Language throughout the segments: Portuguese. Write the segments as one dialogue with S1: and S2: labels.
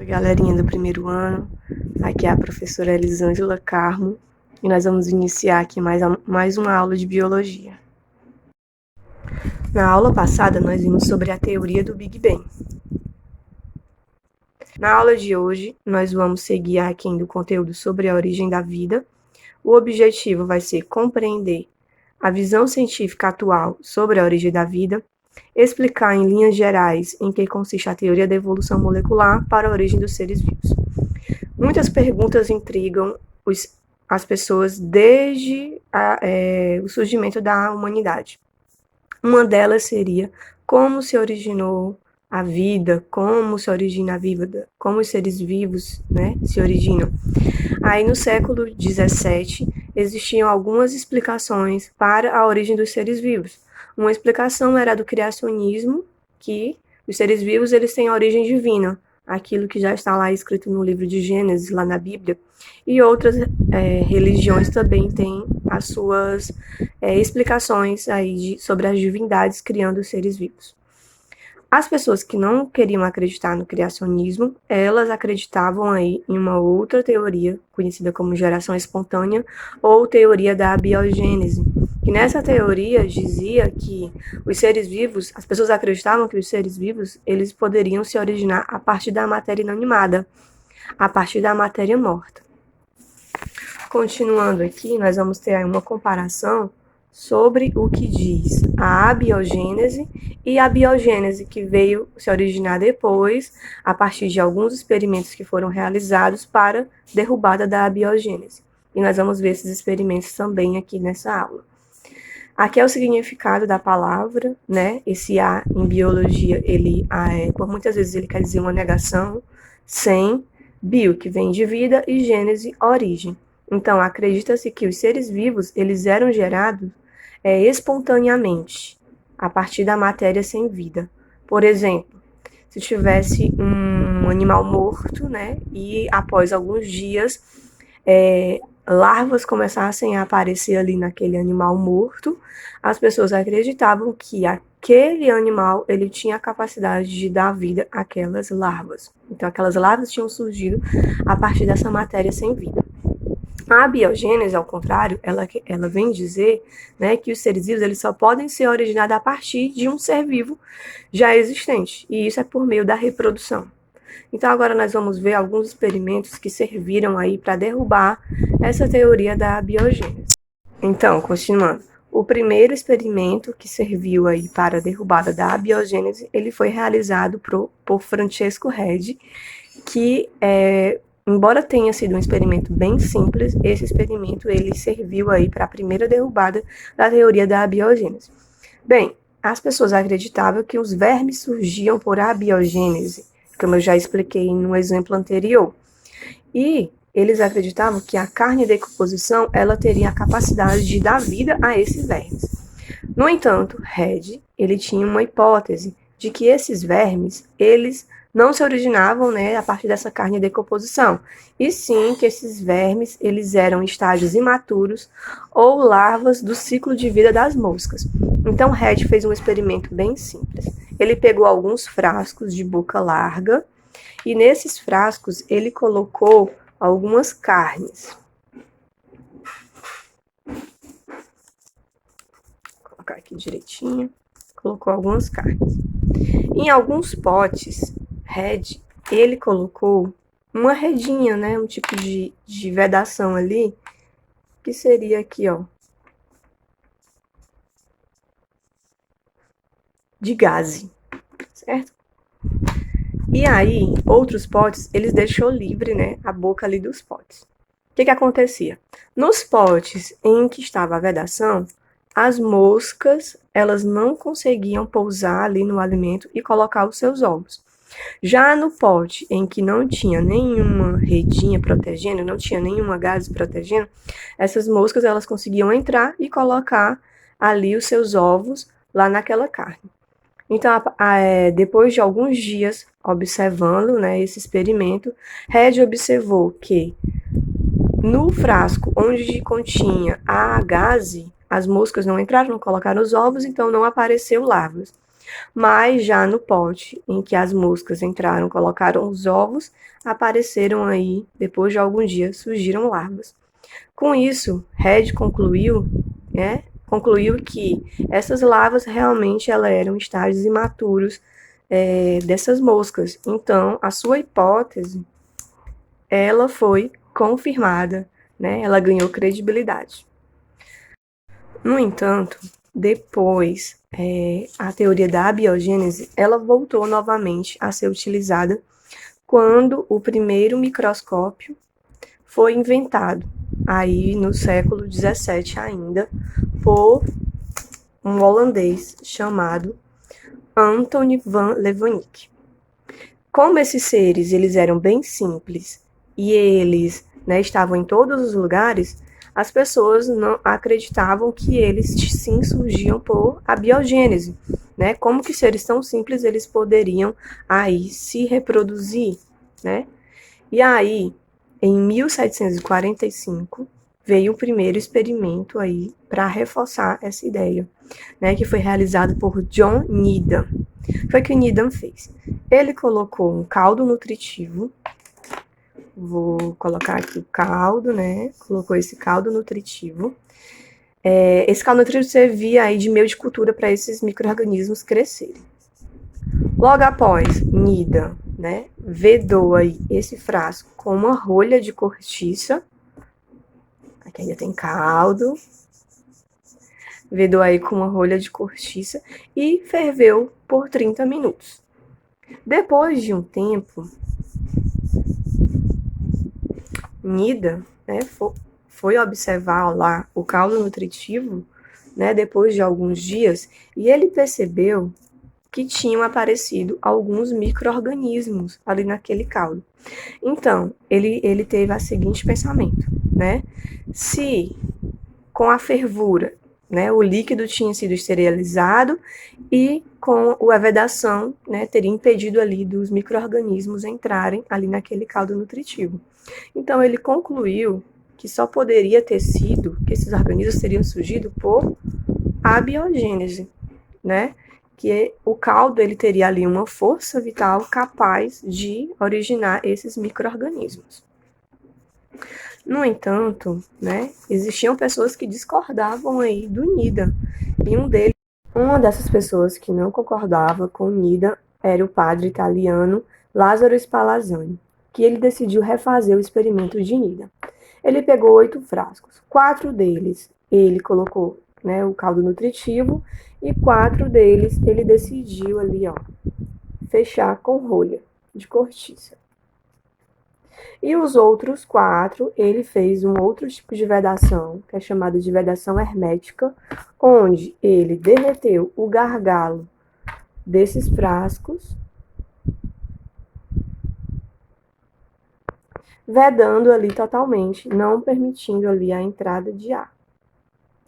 S1: Oi, galerinha do primeiro ano, aqui é a professora Elisângela Carmo e nós vamos iniciar aqui mais uma aula de biologia. Na aula passada nós vimos sobre a teoria do Big Bang. Na aula de hoje nós vamos seguir aqui do conteúdo sobre a origem da vida. O objetivo vai ser compreender a visão científica atual sobre a origem da vida, explicar em linhas gerais em que consiste a teoria da evolução molecular para a origem dos seres vivos. Muitas perguntas intrigam as pessoas desde o surgimento da humanidade. Uma delas seria como se originou a vida, como se origina a vida, como os seres vivos, né, se originam. Aí no século XVII existiam algumas explicações para a origem dos seres vivos. Uma explicação era do criacionismo, que os seres vivos eles têm origem divina, aquilo que já está lá escrito no livro de Gênesis, lá na Bíblia, e outras religiões também têm as suas explicações aí sobre as divindades criando os seres vivos. As pessoas que não queriam acreditar no criacionismo, elas acreditavam aí em uma outra teoria, conhecida como geração espontânea, ou teoria da abiogênese, que nessa teoria dizia que os seres vivos, as pessoas acreditavam que os seres vivos, eles poderiam se originar a partir da matéria inanimada, a partir da matéria morta. Continuando aqui, nós vamos ter aí uma comparação sobre o que diz a abiogênese e a biogênese, que veio se originar depois, a partir de alguns experimentos que foram realizados para derrubada da abiogênese. E nós vamos ver esses experimentos também aqui nessa aula. Aqui é o significado da palavra, né? Esse A em biologia, ele por muitas vezes ele quer dizer uma negação, sem, bio, que vem de vida, e gênese, origem. Então, acredita-se que os seres vivos, eles eram gerados espontaneamente, a partir da matéria sem vida. Por exemplo, se tivesse um animal morto, né, e após alguns dias, larvas começassem a aparecer ali naquele animal morto, as pessoas acreditavam que aquele animal ele tinha a capacidade de dar vida àquelas larvas. Então, aquelas larvas tinham surgido a partir dessa matéria sem vida. A biogênese, ao contrário, ela vem dizer, né, que os seres vivos eles só podem ser originados a partir de um ser vivo já existente, e isso é por meio da reprodução. Então agora nós vamos ver alguns experimentos que serviram aí para derrubar essa teoria da biogênese. Então, continuando, o primeiro experimento que serviu aí para a derrubada da biogênese, ele foi realizado por Francesco Redi, que embora tenha sido um experimento bem simples, esse experimento ele serviu aí para a primeira derrubada da teoria da abiogênese. Bem, as pessoas acreditavam que os vermes surgiam por abiogênese, como eu já expliquei no exemplo anterior. E eles acreditavam que a carne em decomposição ela teria a capacidade de dar vida a esses vermes. No entanto, Redi, ele tinha uma hipótese de que esses vermes, eles não se originavam, né, a partir dessa carne em decomposição, e sim que esses vermes eles eram estágios imaturos ou larvas do ciclo de vida das moscas. Então, Redi fez um experimento bem simples. Ele pegou alguns frascos de boca larga e nesses frascos ele colocou algumas carnes. Vou colocar aqui direitinho. Colocou algumas carnes. Em alguns potes, Redi, ele colocou uma redinha, né, um tipo de vedação ali, que seria aqui, ó, de gaze, certo? E aí, outros potes, eles deixou livre, né, a boca ali dos potes. O que acontecia? Nos potes em que estava a vedação, as moscas, elas não conseguiam pousar ali no alimento e colocar os seus ovos. Já no pote em que não tinha nenhuma redinha protegendo, não tinha nenhuma gaze protegendo, essas moscas elas conseguiam entrar e colocar ali os seus ovos lá naquela carne. Então, depois de alguns dias observando, né, esse experimento, Redi observou que no frasco onde continha a gaze, as moscas não entraram, não colocaram os ovos, então não apareceu larvas. Mas já no pote em que as moscas entraram, colocaram os ovos, apareceram aí, depois de alguns dias, surgiram larvas. Com isso, Red concluiu que essas larvas realmente eram estágios imaturos dessas moscas. Então, a sua hipótese, ela foi confirmada, né? Ela ganhou credibilidade. No entanto, depois, a teoria da abiogênese, ela voltou novamente a ser utilizada quando o primeiro microscópio foi inventado, aí no século XVII ainda, por um holandês chamado Anthony van Leeuwenhoek. Como esses seres eles eram bem simples e eles, né, estavam em todos os lugares, as pessoas não acreditavam que eles sim surgiam por abiogênese, né? Como que seres tão simples eles poderiam aí se reproduzir, né? E aí, em 1745, veio o primeiro experimento aí para reforçar essa ideia, né, que foi realizado por John Needham. Foi o que o Needham fez. Ele colocou um caldo nutritivo, vou colocar aqui o caldo, né, colocou esse caldo nutritivo. Esse caldo nutritivo servia aí de meio de cultura para esses micro-organismos crescerem. Logo após, Needham, né, vedou aí esse frasco com uma rolha de cortiça. Aqui ainda tem caldo. Vedou aí com uma rolha de cortiça e ferveu por 30 minutos. Depois de um tempo, Needham, né, foi observar lá o caldo nutritivo, né, depois de alguns dias, e ele percebeu que tinham aparecido alguns micro-organismos ali naquele caldo. Então, ele teve o seguinte pensamento, né? Se com a fervura, né, o líquido tinha sido esterilizado e com a vedação, né, teria impedido ali dos micro-organismos entrarem ali naquele caldo nutritivo. Então, ele concluiu que só poderia ter sido, que esses organismos teriam surgido por abiogênese, né? Que o caldo ele teria ali uma força vital capaz de originar esses micro-organismos. No entanto, né, existiam pessoas que discordavam aí do Needham. E uma dessas pessoas que não concordava com o Needham era o padre italiano Lazzaro Spallanzani, que ele decidiu refazer o experimento de Needham. Ele pegou 8 frascos, 4 deles ele colocou, né, o caldo nutritivo e 4 deles ele decidiu ali, ó, fechar com rolha de cortiça. E os outros 4, ele fez um outro tipo de vedação, que é chamada de vedação hermética, onde ele derreteu o gargalo desses frascos, vedando ali totalmente, não permitindo ali a entrada de ar.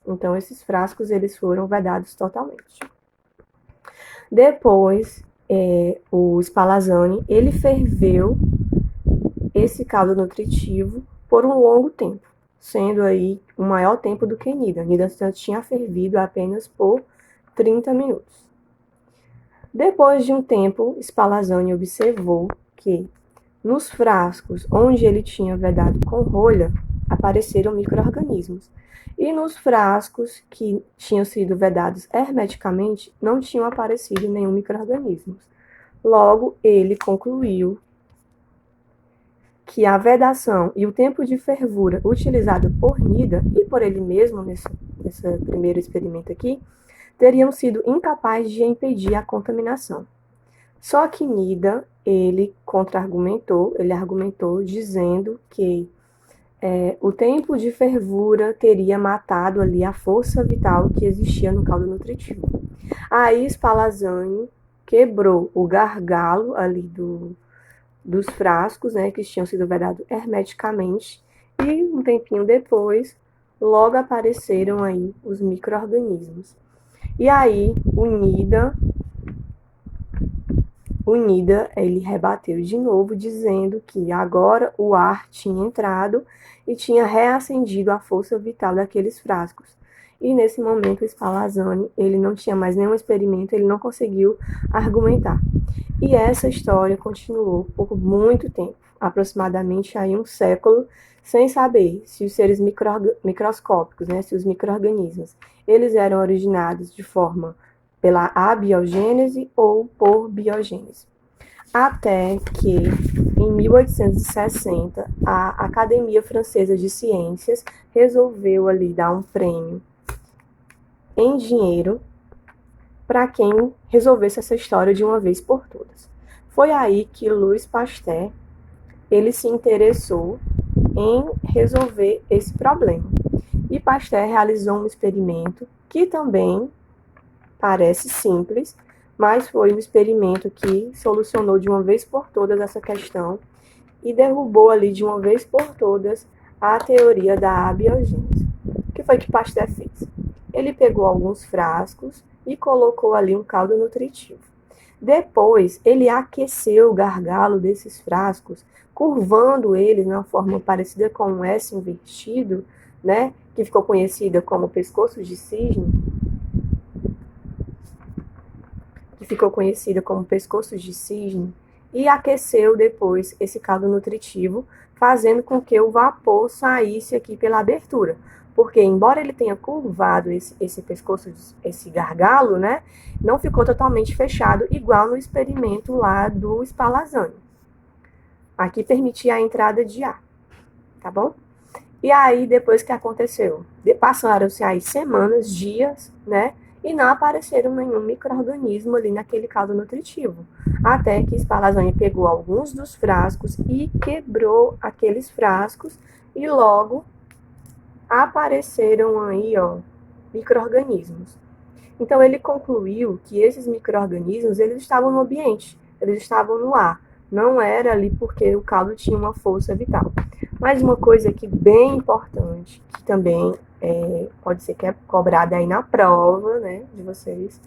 S1: Então, esses frascos, eles foram vedados totalmente. Depois, o Spallanzani, ele ferveu esse caldo nutritivo por um longo tempo, sendo aí um maior tempo do que Needham. Needham tinha fervido apenas por 30 minutos. Depois de um tempo, Spallanzani observou que nos frascos onde ele tinha vedado com rolha, apareceram micro-organismos. E nos frascos que tinham sido vedados hermeticamente, não tinham aparecido nenhum micro-organismo. Logo, ele concluiu que a vedação e o tempo de fervura utilizado por Needham e por ele mesmo nesse primeiro experimento aqui, teriam sido incapazes de impedir a contaminação. Só que Needham, ele argumentou dizendo que o tempo de fervura teria matado ali a força vital que existia no caldo nutritivo. Aí Spallanzani quebrou o gargalo ali dos frascos, né, que tinham sido vedados hermeticamente, e um tempinho depois, logo apareceram aí os micro-organismos. E aí o Needham, ele rebateu de novo, dizendo que agora o ar tinha entrado e tinha reacendido a força vital daqueles frascos. e nesse momento o Spallanzani, ele não tinha mais nenhum experimento, ele não conseguiu argumentar. E essa história continuou por muito tempo, aproximadamente aí um século, sem saber se os seres microscópicos, né, se os micro-organismos, eles eram originados de forma pela abiogênese ou por biogênese. Até que, em 1860, a Academia Francesa de Ciências resolveu ali dar um prêmio em dinheiro para quem resolvesse essa história de uma vez por todas. Foi aí que Louis Pasteur ele se interessou em resolver esse problema. E Pasteur realizou um experimento que também parece simples, mas foi um experimento que solucionou de uma vez por todas essa questão e derrubou ali de uma vez por todas a teoria da abiogênese. O que foi que Pasteur fez? Ele pegou alguns frascos e colocou ali um caldo nutritivo. Depois, ele aqueceu o gargalo desses frascos, curvando eles na forma parecida com um S invertido, né, que ficou conhecida como pescoço de cisne, e aqueceu depois esse caldo nutritivo, fazendo com que o vapor saísse aqui pela abertura. Porque, embora ele tenha curvado esse pescoço, esse gargalo, né, não ficou totalmente fechado, igual no experimento lá do Spallanzani. Aqui permitia a entrada de ar, tá bom? E aí, depois que aconteceu? Passaram-se aí semanas, dias, né, e não apareceram nenhum micro-organismo ali naquele caldo nutritivo. Até que Spallanzani pegou alguns dos frascos e quebrou aqueles frascos e logo apareceram aí, ó, micro-organismos. Então, ele concluiu que esses micro-organismos, eles estavam no ambiente, eles estavam no ar. Não era ali porque o caldo tinha uma força vital. Mas uma coisa aqui bem importante, que também pode ser que é cobrada aí na prova, né, de vocês,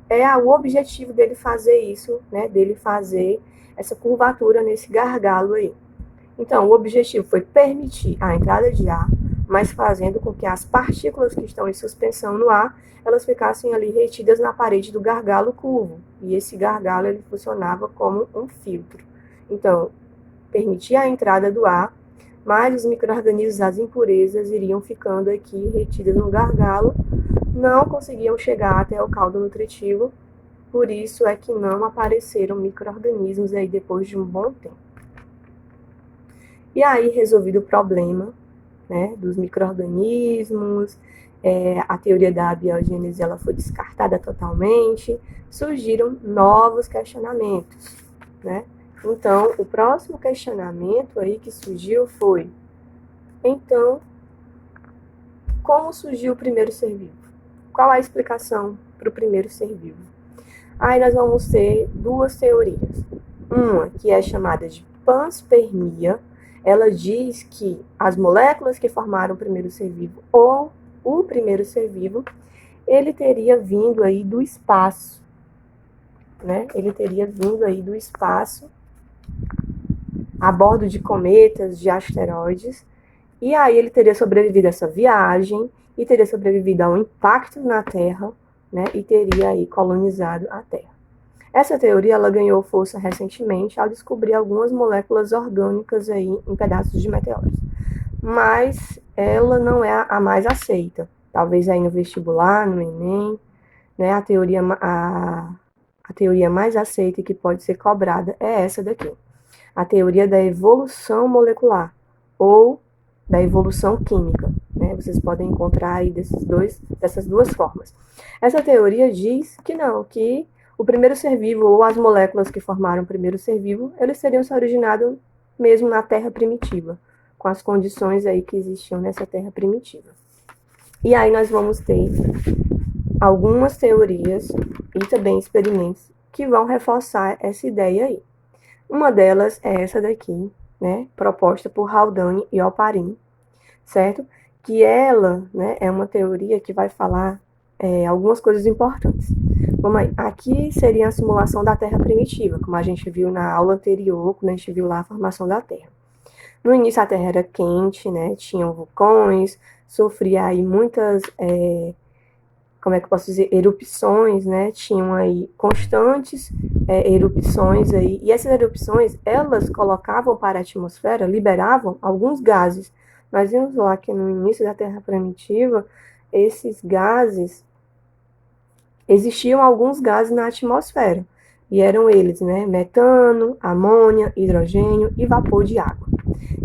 S1: é o objetivo dele fazer isso, né, dele fazer essa curvatura nesse gargalo aí. Então, o objetivo foi permitir a entrada de ar, mas fazendo com que as partículas que estão em suspensão no ar, elas ficassem ali retidas na parede do gargalo curvo. E esse gargalo, ele funcionava como um filtro. Então, permitia a entrada do ar, mas os micro-organismos, as impurezas, iriam ficando aqui retidas no gargalo, não conseguiam chegar até o caldo nutritivo, por isso é que não apareceram micro-organismos aí depois de um bom tempo. E aí, resolvido o problema, né, dos micro-organismos, a teoria da abiogênese ela foi descartada totalmente, surgiram novos questionamentos, né? Então, o próximo questionamento aí que surgiu foi, então, como surgiu o primeiro ser vivo? Qual a explicação para o primeiro ser vivo? Aí nós vamos ter duas teorias. Uma que é chamada de panspermia, ela diz que as moléculas que formaram o primeiro ser vivo, ou o primeiro ser vivo, ele teria vindo aí do espaço, né? Ele teria vindo aí do espaço, a bordo de cometas, de asteroides, e aí ele teria sobrevivido a essa viagem, e teria sobrevivido ao impacto na Terra, né? E teria aí colonizado a Terra. Essa teoria ela ganhou força recentemente ao descobrir algumas moléculas orgânicas aí em pedaços de meteoros. Mas ela não é a mais aceita. Talvez aí no vestibular, no Enem, né, a teoria mais aceita e que pode ser cobrada é essa daqui. A teoria da evolução molecular ou da evolução química. Né? Vocês podem encontrar aí dessas duas formas. Essa teoria diz que não, que o primeiro ser vivo ou as moléculas que formaram o primeiro ser vivo, eles teriam se originado mesmo na Terra primitiva, com as condições aí que existiam nessa Terra primitiva. E aí nós vamos ter algumas teorias e também experimentos que vão reforçar essa ideia aí. Uma delas é essa daqui, né, proposta por Haldane e Oparin, certo? Que ela, né, é uma teoria que vai falar algumas coisas importantes. Vamos aí. Aqui seria a simulação da Terra primitiva, como a gente viu na aula anterior, quando a gente viu lá a formação da Terra. No início a Terra era quente, né? Tinham vulcões, sofria aí muitas como é que eu posso dizer, erupções, né? Tinham aí constantes erupções aí, e essas erupções, elas colocavam para a atmosfera, liberavam alguns gases. Nós vimos lá que no início da Terra primitiva, esses gases, existiam alguns gases na atmosfera, e eram eles, né? Metano, amônia, hidrogênio e vapor de água.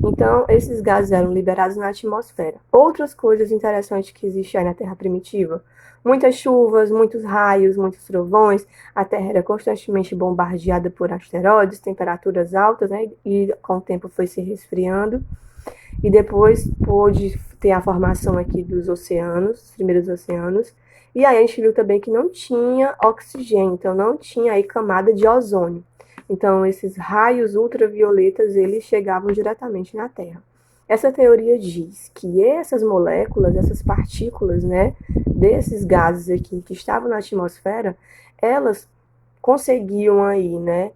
S1: Então, esses gases eram liberados na atmosfera. Outras coisas interessantes que existiam na Terra primitiva: muitas chuvas, muitos raios, muitos trovões, a Terra era constantemente bombardeada por asteroides, temperaturas altas, né? E com o tempo foi se resfriando. E depois pôde ter a formação aqui dos oceanos, os primeiros oceanos. E aí a gente viu também que não tinha oxigênio, então não tinha aí camada de ozônio. Então, esses raios ultravioletas, eles chegavam diretamente na Terra. Essa teoria diz que essas moléculas, essas partículas, né, desses gases aqui que estavam na atmosfera, elas conseguiam aí, né,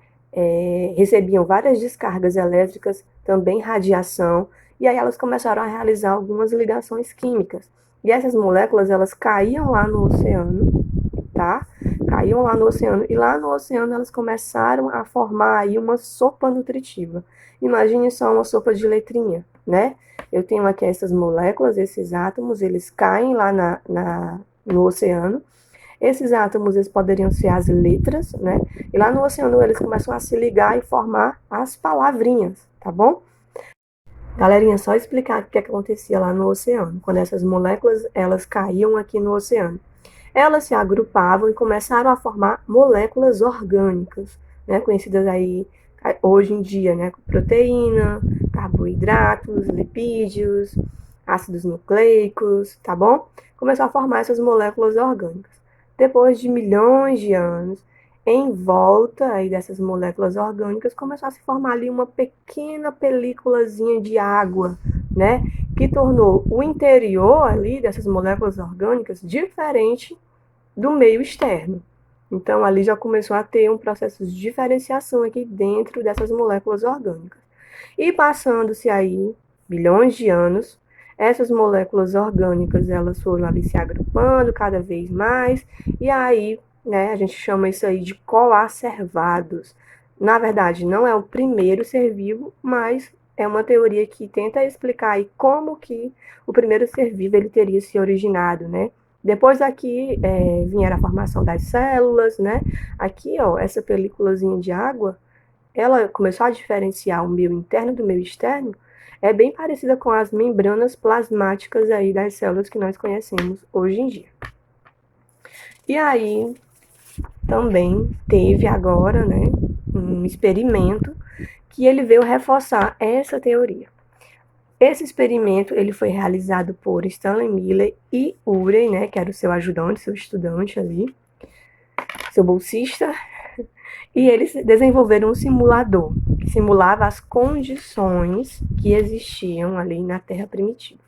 S1: recebiam várias descargas elétricas, também radiação, e aí elas começaram a realizar algumas ligações químicas. E essas moléculas, elas caíam lá no oceano, tá? Caíam lá no oceano, e lá no oceano elas começaram a formar aí uma sopa nutritiva. Imagine só uma sopa de letrinha, né? Eu tenho aqui essas moléculas, esses átomos, eles caem lá no oceano. Esses átomos, eles poderiam ser as letras, né? E lá no oceano eles começam a se ligar e formar as palavrinhas, tá bom? Galerinha, só explicar o que acontecia lá no oceano, quando essas moléculas, elas caíam aqui no oceano. Elas se agrupavam e começaram a formar moléculas orgânicas, né, conhecidas aí hoje em dia, né, proteína, carboidratos, lipídios, ácidos nucleicos, tá bom? Começou a formar essas moléculas orgânicas. Depois de milhões de anos, em volta aí dessas moléculas orgânicas, começou a se formar ali uma pequena películazinha de água, né? Que tornou o interior ali dessas moléculas orgânicas diferente do meio externo. Então, ali já começou a ter um processo de diferenciação aqui dentro dessas moléculas orgânicas. E passando-se aí bilhões de anos, essas moléculas orgânicas, elas foram ali se agrupando cada vez mais, e aí, né, a gente chama isso aí de coacervados. Na verdade, não é o primeiro ser vivo, mas é uma teoria que tenta explicar aí como que o primeiro ser vivo ele teria se originado, né? Depois daqui vieram a formação das células, né? Aqui, ó, essa películazinha de água, ela começou a diferenciar o meio interno do meio externo, é bem parecida com as membranas plasmáticas aí das células que nós conhecemos hoje em dia. E aí, também teve agora, né, um experimento que ele veio reforçar essa teoria. Esse experimento ele foi realizado por Stanley Miller e Urey, né, que era o seu ajudante, seu estudante ali, seu bolsista, e eles desenvolveram um simulador que simulava as condições que existiam ali na Terra primitiva,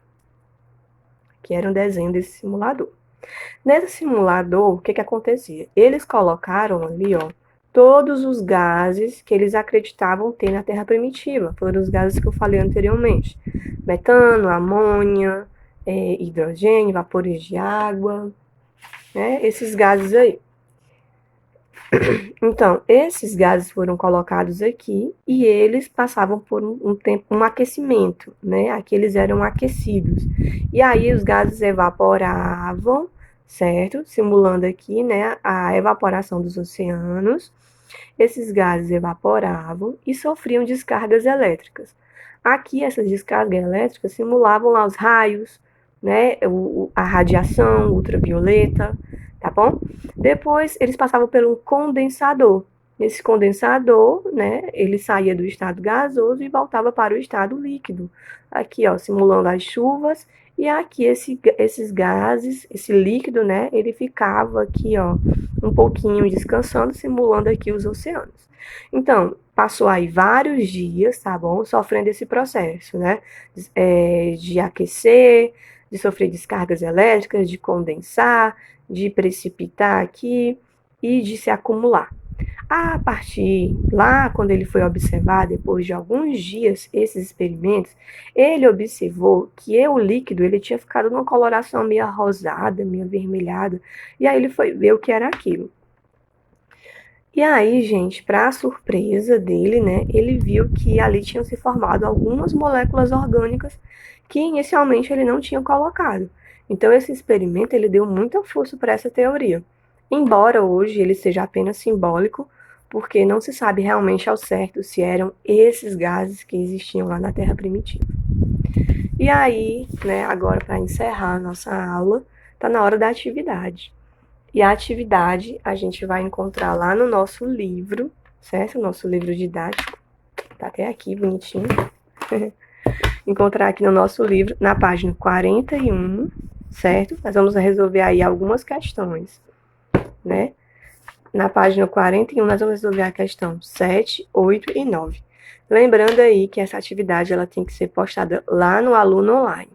S1: que era um desenho desse simulador. Nesse simulador, o que acontecia? Eles colocaram ali, ó, todos os gases que eles acreditavam ter na Terra primitiva. Foram os gases que eu falei anteriormente: metano, amônia, hidrogênio, vapores de água, né? Esses gases aí. Então, esses gases foram colocados aqui e eles passavam por um aquecimento, né? Aqui eles eram aquecidos. E aí os gases evaporavam, certo? Simulando aqui, né, a evaporação dos oceanos. Esses gases evaporavam e sofriam descargas elétricas. Aqui, essas descargas elétricas simulavam lá os raios, né, a radiação ultravioleta, tá bom? Depois, eles passavam por um condensador. Esse condensador, né, ele saía do estado gasoso e voltava para o estado líquido. Aqui, ó, simulando as chuvas. E aqui, esses gases, esse líquido, né, ele ficava aqui, ó, um pouquinho descansando, simulando aqui os oceanos. Então, passou aí vários dias, tá bom? Sofrendo esse processo, né? De aquecer, de sofrer descargas elétricas, de condensar, de precipitar aqui. e de se acumular. A partir lá, quando ele foi observar, depois de alguns dias, esses experimentos, ele observou que o líquido ele tinha ficado numa coloração meio rosada, meio avermelhada, e aí ele foi ver o que era aquilo. E aí, gente, para a surpresa dele, né, ele viu que ali tinham se formado algumas moléculas orgânicas que inicialmente ele não tinha colocado. Então, esse experimento ele deu muita força para essa teoria. Embora hoje ele seja apenas simbólico, porque não se sabe realmente ao certo se eram esses gases que existiam lá na Terra primitiva. E aí, né, agora para encerrar a nossa aula, está na hora da atividade. E a atividade a gente vai encontrar lá no nosso livro, certo? Nosso livro didático. Tá até aqui, bonitinho. Encontrar aqui no nosso livro, na página 41, certo? Nós vamos resolver aí algumas questões, né? Na página 41, nós vamos resolver a questão 7, 8 e 9. Lembrando aí que essa atividade ela tem que ser postada lá no Aluno Online.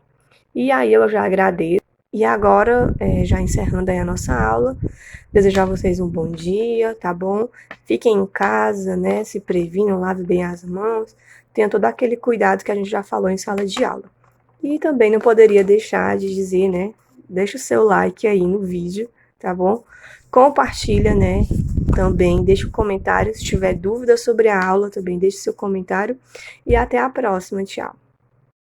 S1: E aí eu já agradeço. E agora, já encerrando aí a nossa aula, desejar a vocês um bom dia, tá bom? Fiquem em casa, né? Se previnam, lavem bem as mãos, tenham todo aquele cuidado que a gente já falou em sala de aula. E também não poderia deixar de dizer, né? Deixa o seu like aí no vídeo, tá bom? Compartilha, né? Também deixa um comentário. Se tiver dúvida sobre a aula, também deixe seu comentário. E até a próxima. Tchau.